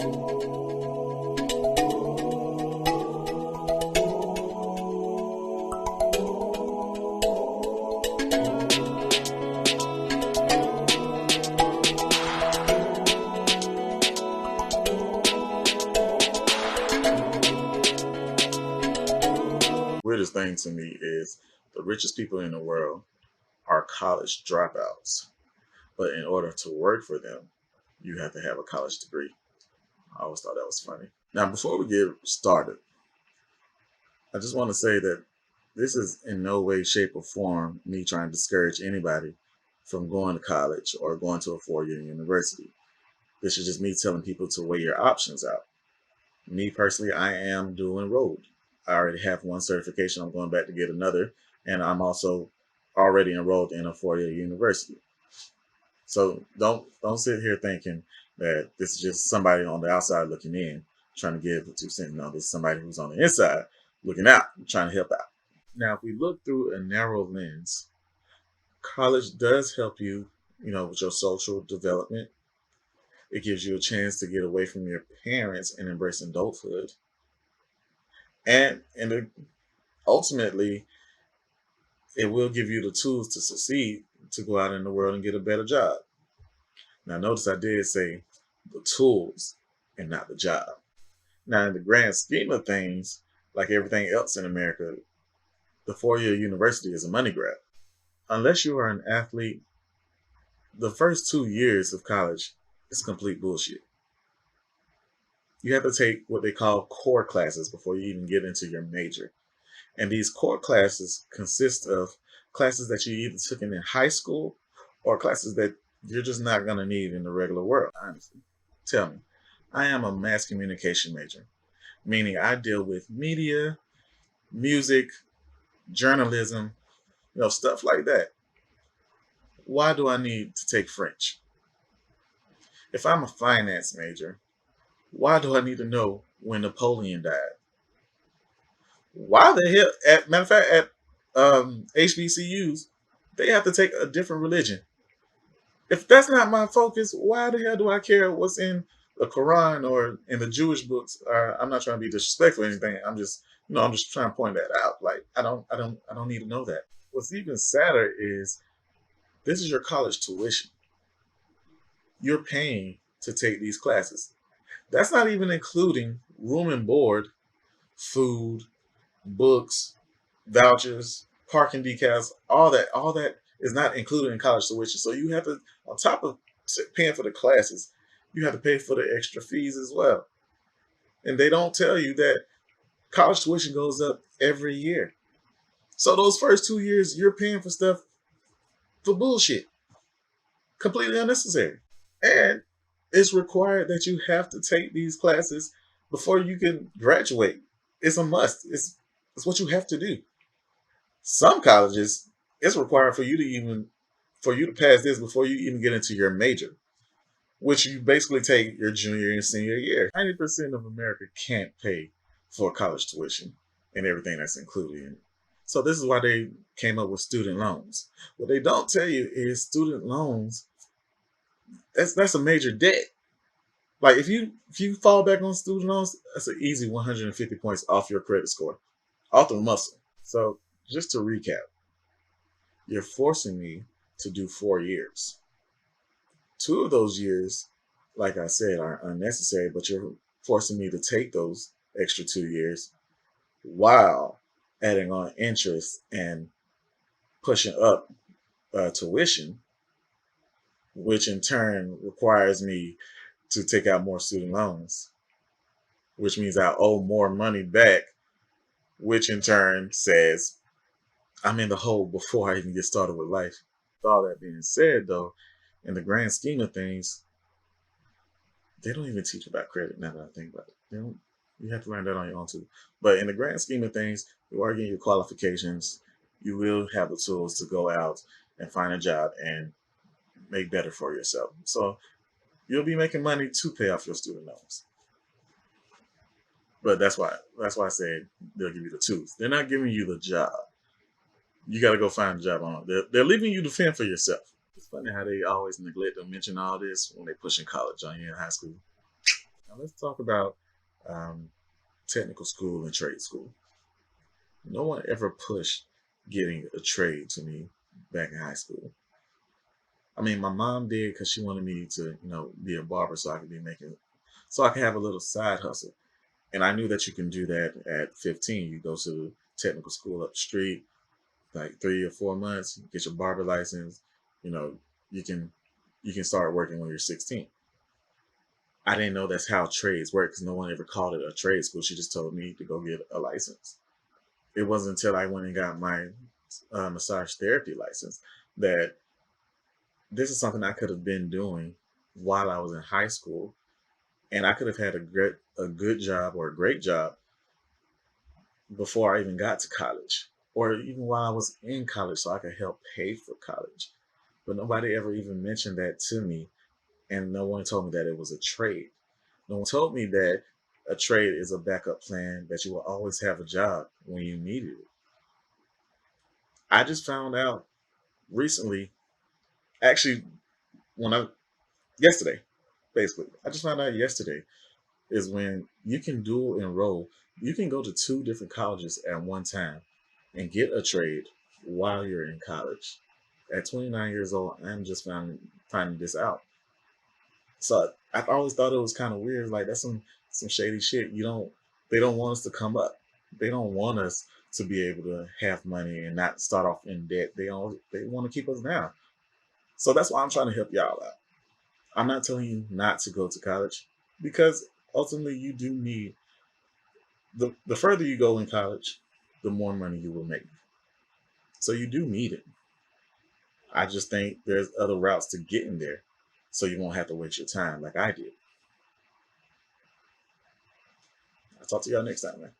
Weirdest thing to me is the richest people in the world are college dropouts. But in order to work for them, you have to have a college degree. I always thought that was funny. Now, before we get started, I just want to say that this is in no way, shape, or form me trying to discourage anybody from going to college or going to a 4 year university. This is just me telling people to weigh your options out. Me personally, I am dual enrolled. I already have one certification. I'm going back to get another, and I'm also already enrolled in a 4 year university. So don't sit here thinking that this is just somebody on the outside looking in, trying to give a 2 cent. No, this is somebody who's on the inside looking out, trying to help out. Now, if we look through a narrow lens, college does help you, with your social development. It gives you a chance to get away from your parents and embrace adulthood. And ultimately, it will give you the tools to succeed, to go out in the world and get a better job. Now, notice I did say the tools and not the job. Now, in the grand scheme of things, like everything else in America, the 4 year university is a money grab. Unless you are an athlete, the first 2 years of college is complete bullshit. You have to take what they call core classes before you even get into your major. And these core classes consist of classes that you either took in high school or classes that you're just not going to need in the regular world, honestly. Tell me, I am a mass communication major, meaning I deal with media, music, journalism, stuff like that. Why do I need to take French? If I'm a finance major, why do I need to know when Napoleon died? Why the hell? Matter of fact, at HBCUs, they have to take a different religion. If that's not my focus, why the hell do I care what's in the Quran or in the Jewish books? I'm not trying to be disrespectful or anything. I'm just trying to point that out. Like, I don't need to know that. What's even sadder is this is your college tuition. You're paying to take these classes. That's not even including room and board, food, books, vouchers, parking decals, all that is not included in college tuition. So you have to, on top of paying for the classes, you have to pay for the extra fees as well. And they don't tell you that college tuition goes up every year. So those first 2 years, you're paying for stuff for bullshit, completely unnecessary. And it's required that you have to take these classes before you can graduate. It's a must. It's what you have to do. Some colleges, it's required for you to pass this before you even get into your major, which you basically take your junior and senior year. 90% of America can't pay for college tuition and everything that's included in it. So this is why they came up with student loans. What they don't tell you is student loans, that's a major debt. Like if you fall back on student loans, that's an easy 150 points off your credit score, off the muscle. So just to recap, you're forcing me to do 4 years. 2 of those years, like I said, are unnecessary, but you're forcing me to take those extra 2 years while adding on interest and pushing up tuition, which in turn requires me to take out more student loans, which means I owe more money back, which in turn says I'm in the hole before I even get started with life. With all that being said, though, in the grand scheme of things, they don't even teach about credit now that I think about it. They don't, you have to learn that on your own too. But in the grand scheme of things, you are getting your qualifications. You will have the tools to go out and find a job and make better for yourself. So you'll be making money to pay off your student loans. But that's why I said they'll give you the tools. They're not giving you the job. You got to go find a job on. They're leaving you to fend for yourself. It's funny how they always neglect to mention all this when they pushing college on you in high school. Now let's talk about um, technical school and trade school. No one ever pushed getting a trade to me back in high school. I mean, my mom did because she wanted me to, be a barber so I could so I could have a little side hustle. And I knew that you can do that at 15. You go to technical school up the street, like 3 or 4 months, get your barber license. You know, you can you can start working when you're 16. I didn't know that's how trades work because no one ever called it a trade school. She just told me to go get a license. It wasn't until I went and got my massage therapy license that this is something I could have been doing while I was in high school, and I could have had a good job or a great job before I even got to college, or even while I was in college, so I could help pay for college. But nobody ever even mentioned that to me, and no one told me that it was a trade. No one told me that a trade is a backup plan, that you will always have a job when you needed it. I just found out recently, actually, when I yesterday, basically, I just found out yesterday is when you can dual enroll. You can go to two different colleges at one time and get a trade while you're in college. At 29 years old, I'm just finding this out. So I've always thought it was kind of weird. Like that's some shady shit. They don't want us to come up. They don't want us to be able to have money and not start off in debt. They want to keep us down. So that's why I'm trying to help y'all out. I'm not telling you not to go to college because ultimately you do need the further you go in college, the more money you will make. So you do need it. I just think there's other routes to getting there, so you won't have to waste your time like I did. I'll talk to y'all next time, man.